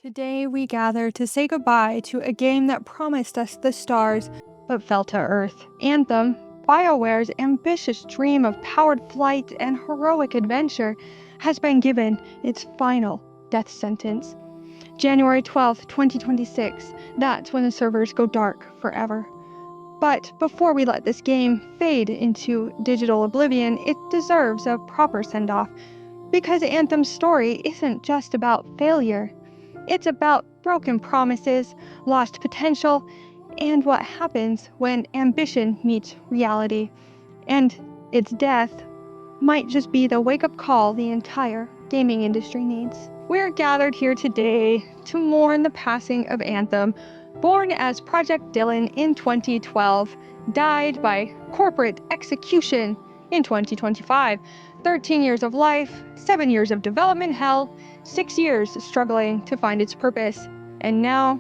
Today we gather to say goodbye to a game that promised us the stars but fell to earth. Anthem, BioWare's ambitious dream of powered flight and heroic adventure, has been given its final death sentence. January 12th, 2026, that's when the servers go dark forever. But before we let this game fade into digital oblivion, it deserves a proper send-off, because Anthem's story isn't just about failure. It's about broken promises, lost potential, and what happens when ambition meets reality. And its death might just be the wake-up call the entire gaming industry needs. We're gathered here today to mourn the passing of Anthem, born as Project Dylan in 2012, died by corporate execution in 2025. 13 years of life, 7 years of development hell, 6 years struggling to find its purpose, and now,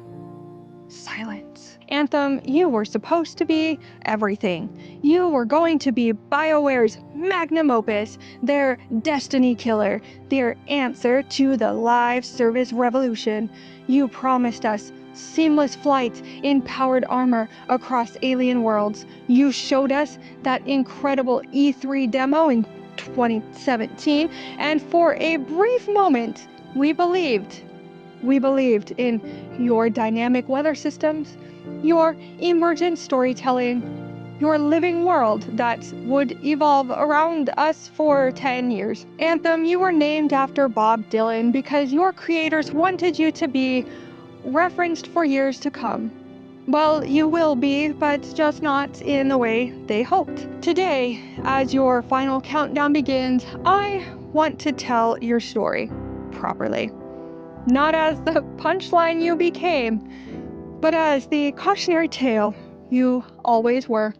silence. Anthem, you were supposed to be everything. You were going to be BioWare's magnum opus, their destiny killer, their answer to the live service revolution. You promised us seamless flight in powered armor across alien worlds. You showed us that incredible E3 demo in 2017, and for a brief moment, we believed in your dynamic weather systems, your emergent storytelling, your living world that would evolve around us for 10 years. Anthem, you were named after Bob Dylan because your creators wanted you to be referenced for years to come. Well, you will be, but just not in the way they hoped. Today, as your final countdown begins, I want to tell your story properly. Not as the punchline you became, but as the cautionary tale you always were.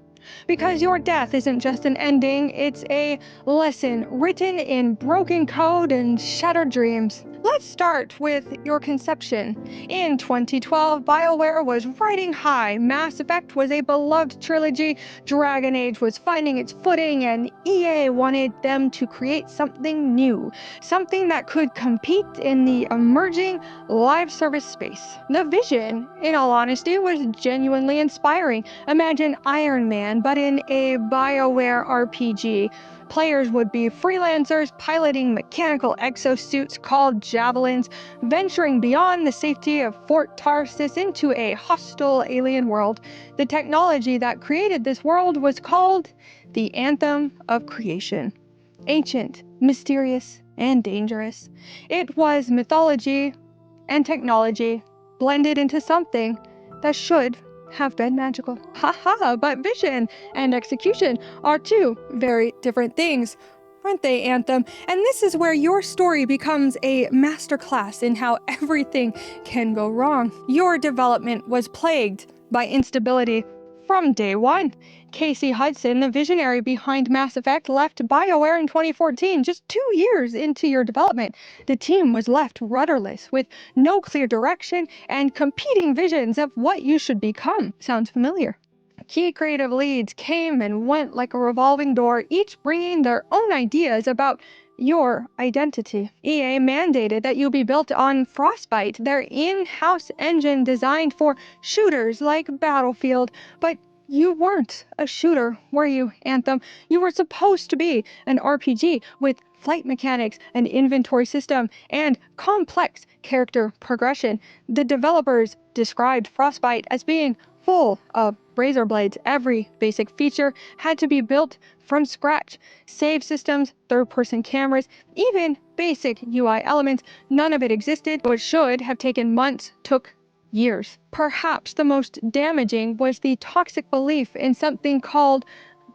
Because your death isn't just an ending, it's a lesson written in broken code and shattered dreams. Let's start with your conception. In 2012, BioWare was riding high. Mass Effect was a beloved trilogy, Dragon Age was finding its footing, and EA wanted them to create something new, something that could compete in the emerging live service space. The vision, in all honesty, was genuinely inspiring. Imagine Iron Man, but in a BioWare RPG. Players would be freelancers piloting mechanical exosuits called Javelins, venturing beyond the safety of Fort Tarsis into a hostile alien world. The technology that created this world was called the Anthem of Creation. Ancient, mysterious, and dangerous. It was mythology and technology blended into something that should have been magical. Haha, but vision and execution are two very different things, aren't they, Anthem? And this is where your story becomes a masterclass in how everything can go wrong. Your development was plagued by instability from day one. Casey Hudson, the visionary behind Mass Effect, left BioWare in 2014, just 2 years into your development. The team was left rudderless, with no clear direction and competing visions of what you should become. Sounds familiar? Key creative leads came and went like a revolving door, each bringing their own ideas about your identity. EA mandated that you be built on Frostbite, their in-house engine designed for shooters like Battlefield, but you weren't a shooter, were you, Anthem? You were supposed to be an RPG with flight mechanics, an inventory system, and complex character progression. The developers described Frostbite as being full of razor blades. Every basic feature had to be built from scratch. Save systems, third-person cameras, even basic UI elements, none of it existed. What should have taken months took years. Perhaps the most damaging was the toxic belief in something called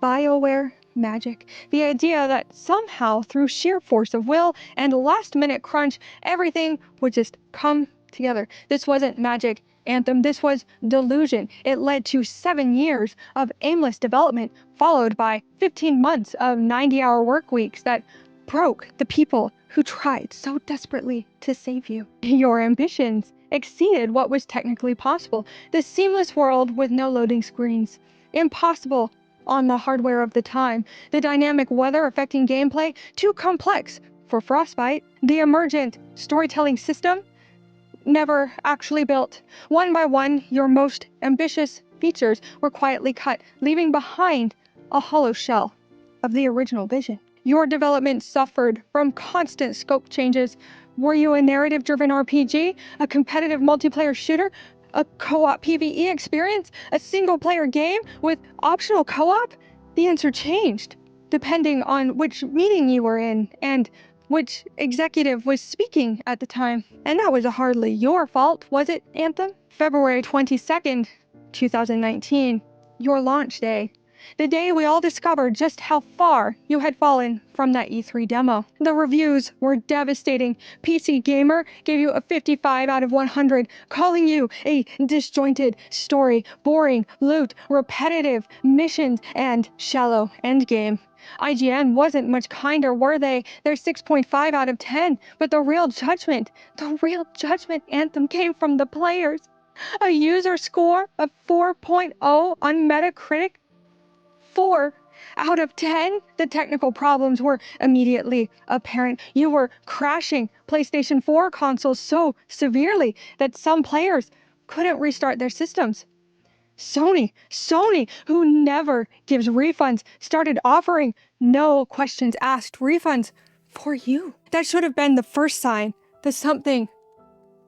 BioWare magic. The idea that somehow, through sheer force of will and last-minute crunch, everything would just come together. This wasn't magic, Anthem. This was delusion. It led to 7 years of aimless development, followed by 15 months of 90-hour work weeks that broke the people who tried so desperately to save you. Your ambitions exceeded what was technically possible. The seamless world with no loading screens. Impossible on the hardware of the time. The dynamic weather affecting gameplay, too complex for Frostbite. The emergent storytelling system, never actually built. One by one, your most ambitious features were quietly cut, leaving behind a hollow shell of the original vision. Your development suffered from constant scope changes. Were you a narrative-driven RPG, a competitive multiplayer shooter, a co-op PvE experience, a single-player game with optional co-op? The answer changed, depending on which meeting you were in and which executive was speaking at the time. And that was hardly your fault, was it, Anthem? February 22nd, 2019, your launch day. The day we all discovered just how far you had fallen from that E3 demo. The reviews were devastating. PC Gamer gave you a 55 out of 100, calling you a disjointed story, boring loot, repetitive missions, and shallow endgame. IGN wasn't much kinder, were they? They're 6.5 out of 10. But the real judgment, Anthem, came from the players. A user score of 4.0 on Metacritic. 4 out of 10? The technical problems were immediately apparent. You were crashing PlayStation 4 consoles so severely that some players couldn't restart their systems. Sony, who never gives refunds, started offering no questions asked refunds for you. That should have been the first sign that something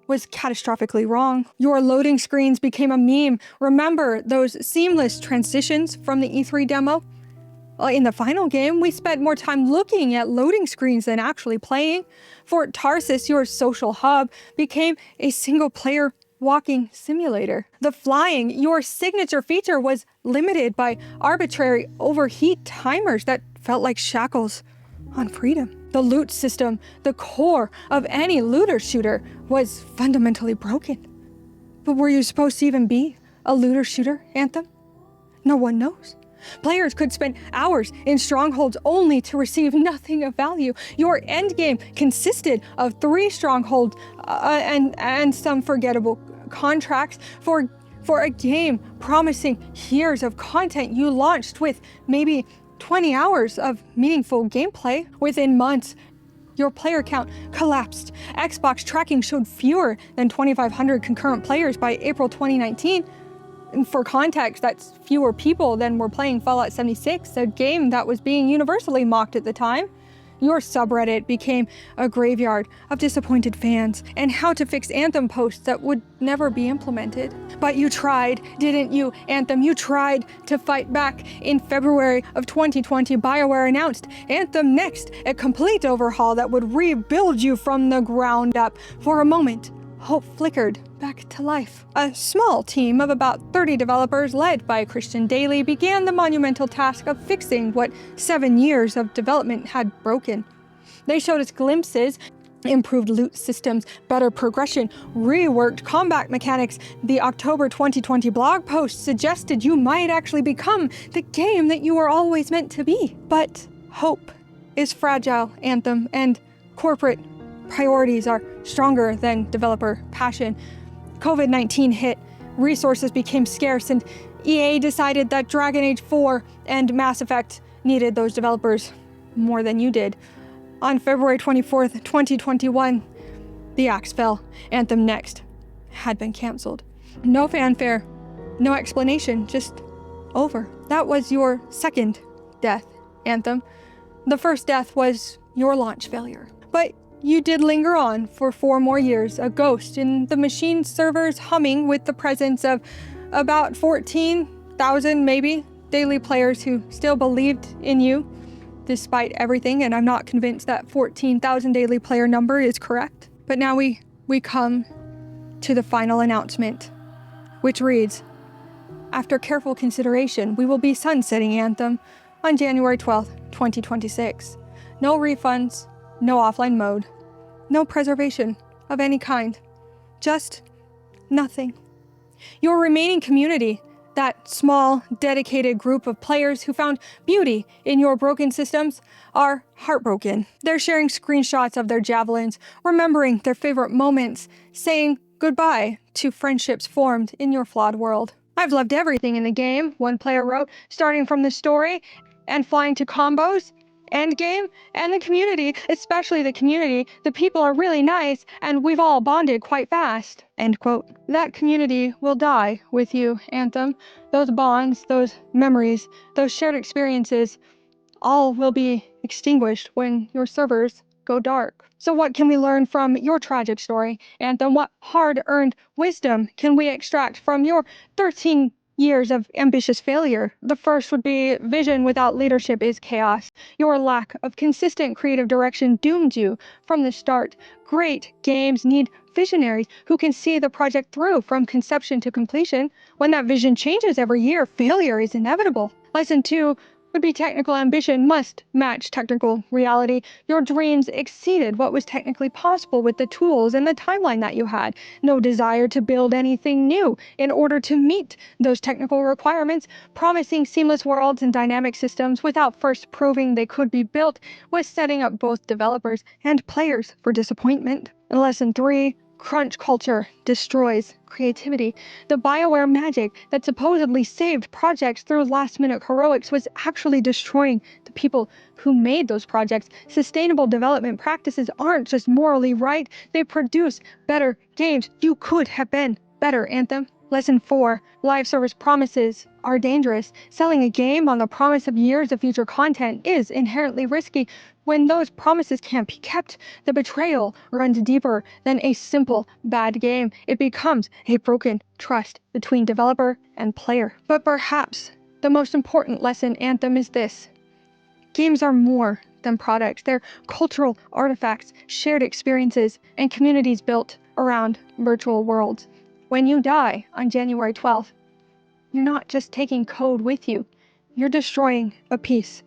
was catastrophically wrong. Your loading screens became a meme. Remember those seamless transitions from the E3 demo? Well, in the final game, we spent more time looking at loading screens than actually playing. For Tarsus, your social hub became a single-player walking simulator. The flying, your signature feature, was limited by arbitrary overheat timers that felt like shackles on freedom. The loot system, the core of any looter shooter, was fundamentally broken. But were you supposed to even be a looter shooter, Anthem? No one knows. Players could spend hours in strongholds only to receive nothing of value. Your endgame consisted of 3 strongholds and some forgettable contracts for a game promising years of content. You launched with maybe 20 hours of meaningful gameplay. Within months, your player count collapsed. Xbox tracking showed fewer than 2,500 concurrent players by April 2019. And for context, that's fewer people than were playing Fallout 76, a game that was being universally mocked at the time. Your subreddit became a graveyard of disappointed fans and how to fix Anthem posts that would never be implemented. But you tried, didn't you, Anthem? You tried to fight back. In February of 2020, BioWare announced Anthem Next, a complete overhaul that would rebuild you from the ground up. For a moment, hope flickered back to life. A small team of about 30 developers, led by Christian Daly, began the monumental task of fixing what 7 years of development had broken. They showed us glimpses: improved loot systems, better progression, reworked combat mechanics. The October 2020 blog post suggested you might actually become the game that you were always meant to be. But hope is fragile, Anthem, and corporate priorities are stronger than developer passion. COVID-19 hit, resources became scarce, and EA decided that Dragon Age 4 and Mass Effect needed those developers more than you did. On February 24th, 2021, the axe fell. Anthem Next had been canceled. No fanfare, no explanation, just over. That was your second death, Anthem. The first death was your launch failure. But you did linger on for 4 more years, a ghost in the machine servers, humming with the presence of about 14,000 maybe daily players who still believed in you despite everything, and I'm not convinced that 14,000 daily player number is correct. But now we come to the final announcement, which reads, after careful consideration, we will be sunsetting Anthem on January 12th, 2026. No refunds, no offline mode, no preservation of any kind, just nothing. Your remaining community, that small, dedicated group of players who found beauty in your broken systems, are heartbroken. They're sharing screenshots of their javelins, remembering their favorite moments, saying goodbye to friendships formed in your flawed world. I've loved everything in the game, one player wrote, starting from the story and flying to combos end game, and the community, especially the community, the people are really nice, and we've all bonded quite fast. End quote. That community will die with you, Anthem. Those bonds, those memories, those shared experiences, all will be extinguished when your servers go dark. So what can we learn from your tragic story? Anthem, what hard-earned wisdom can we extract from your 13 years of ambitious failure? The first would be vision without leadership is chaos. Your lack of consistent creative direction doomed you from the start. Great games need visionaries who can see the project through from conception to completion. When that vision changes every year, failure is inevitable. Lesson 2 would be technical ambition must match technical reality. Your dreams exceeded what was technically possible with the tools and the timeline that you had. No desire to build anything new in order to meet those technical requirements. Promising seamless worlds and dynamic systems without first proving they could be built was setting up both developers and players for disappointment. And lesson 3, crunch culture destroys creativity. The BioWare magic that supposedly saved projects through last-minute heroics was actually destroying the people who made those projects. Sustainable development practices aren't just morally right, they produce better games. You could have been better, Anthem. Lesson 4, live service promises are dangerous. Selling a game on the promise of years of future content is inherently risky. When those promises can't be kept, the betrayal runs deeper than a simple bad game. It becomes a broken trust between developer and player. But perhaps the most important lesson, Anthem, is this. Games are more than products. They're cultural artifacts, shared experiences, and communities built around virtual worlds. When you die on January 12th, you're not just taking code with you, you're destroying a piece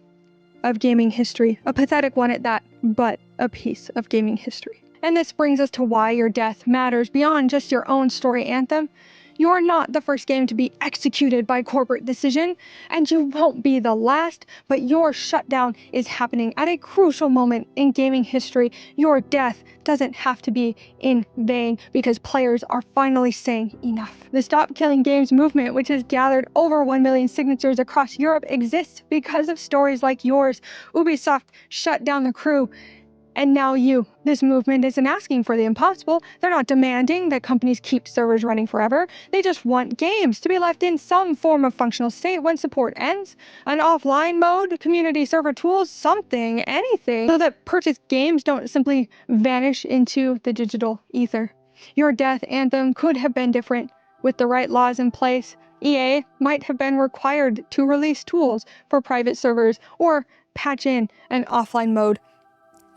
of gaming history. A pathetic one at that, but a piece of gaming history. And this brings us to why your death matters beyond just your own story, Anthem. You're not the first game to be executed by corporate decision, and you won't be the last, but your shutdown is happening at a crucial moment in gaming history. Your death doesn't have to be in vain because players are finally saying enough. The Stop Killing Games movement, which has gathered over 1 million signatures across Europe, exists because of stories like yours. Ubisoft shut down the crew, and now you. This movement isn't asking for the impossible. They're not demanding that companies keep servers running forever. They just want games to be left in some form of functional state when support ends. An offline mode, community server tools, something, anything, so that purchased games don't simply vanish into the digital ether. Your death, Anthem, could have been different. With the right laws in place, EA might have been required to release tools for private servers or patch in an offline mode.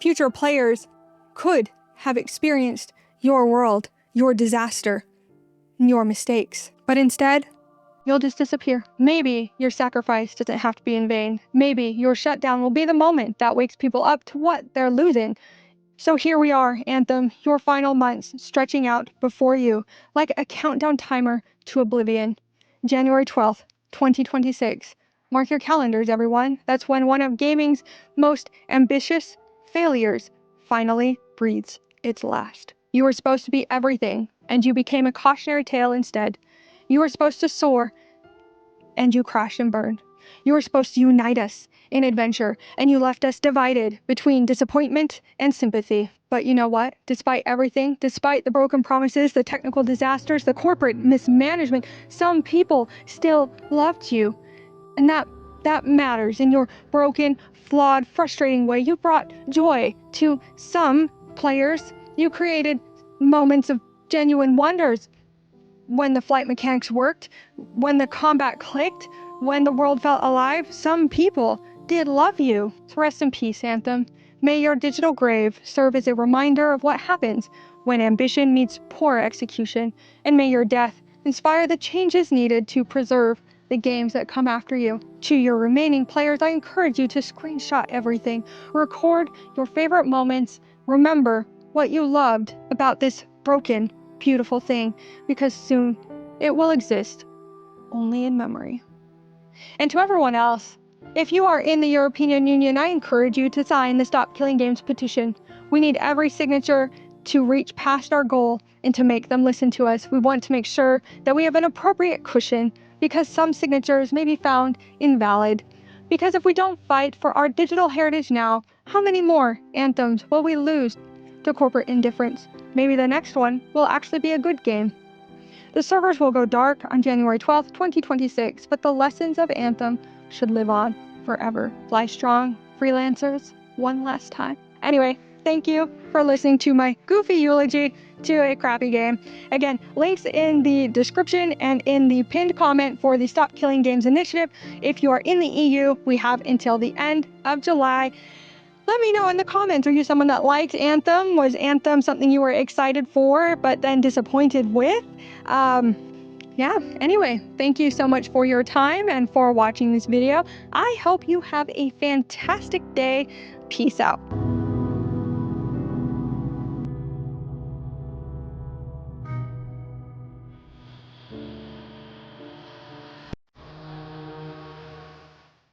Future players could have experienced your world, your disaster, your mistakes. But instead, you'll just disappear. Maybe your sacrifice doesn't have to be in vain. Maybe your shutdown will be the moment that wakes people up to what they're losing. So here we are, Anthem, your final months stretching out before you like a countdown timer to oblivion. January 12th, 2026. Mark your calendars, everyone. That's when one of gaming's most ambitious failures finally breathes its last. You were supposed to be everything, and you became a cautionary tale instead. You were supposed to soar, and you crashed and burned. You were supposed to unite us in adventure, and you left us divided between disappointment and sympathy. But you know what? Despite everything, despite the broken promises, the technical disasters, the corporate mismanagement, some people still loved you. And that matters. In your broken, flawed, frustrating way, you brought joy to some players. You created moments of genuine wonders. When the flight mechanics worked, when the combat clicked, when the world felt alive, some people did love you. So rest in peace, Anthem. May your digital grave serve as a reminder of what happens when ambition meets poor execution, and may your death inspire the changes needed to preserve the games that come after you. To your remaining players, I encourage you to screenshot everything. Record your favorite moments. Remember what you loved about this broken, beautiful thing, because soon it will exist only in memory. And to everyone else, if you are in the European Union, I encourage you to sign the Stop Killing Games petition. We need every signature to reach past our goal and to make them listen to us. We want to make sure that we have an appropriate cushion because some signatures may be found invalid. Because if we don't fight for our digital heritage now, how many more anthems will we lose to corporate indifference? Maybe the next one will actually be a good game. The servers will go dark on January 12th, 2026, but the lessons of Anthem should live on forever. Fly strong, freelancers, one last time. Anyway, thank you for listening to my goofy eulogy to a crappy game. Again, links in the description and in the pinned comment for the Stop Killing Games initiative. If you are in the EU, we have until the end of July. Let me know in the comments, are you someone that liked Anthem? Was Anthem something you were excited for, but then disappointed with? Yeah, anyway, thank you so much for your time and for watching this video. I hope you have a fantastic day. Peace out.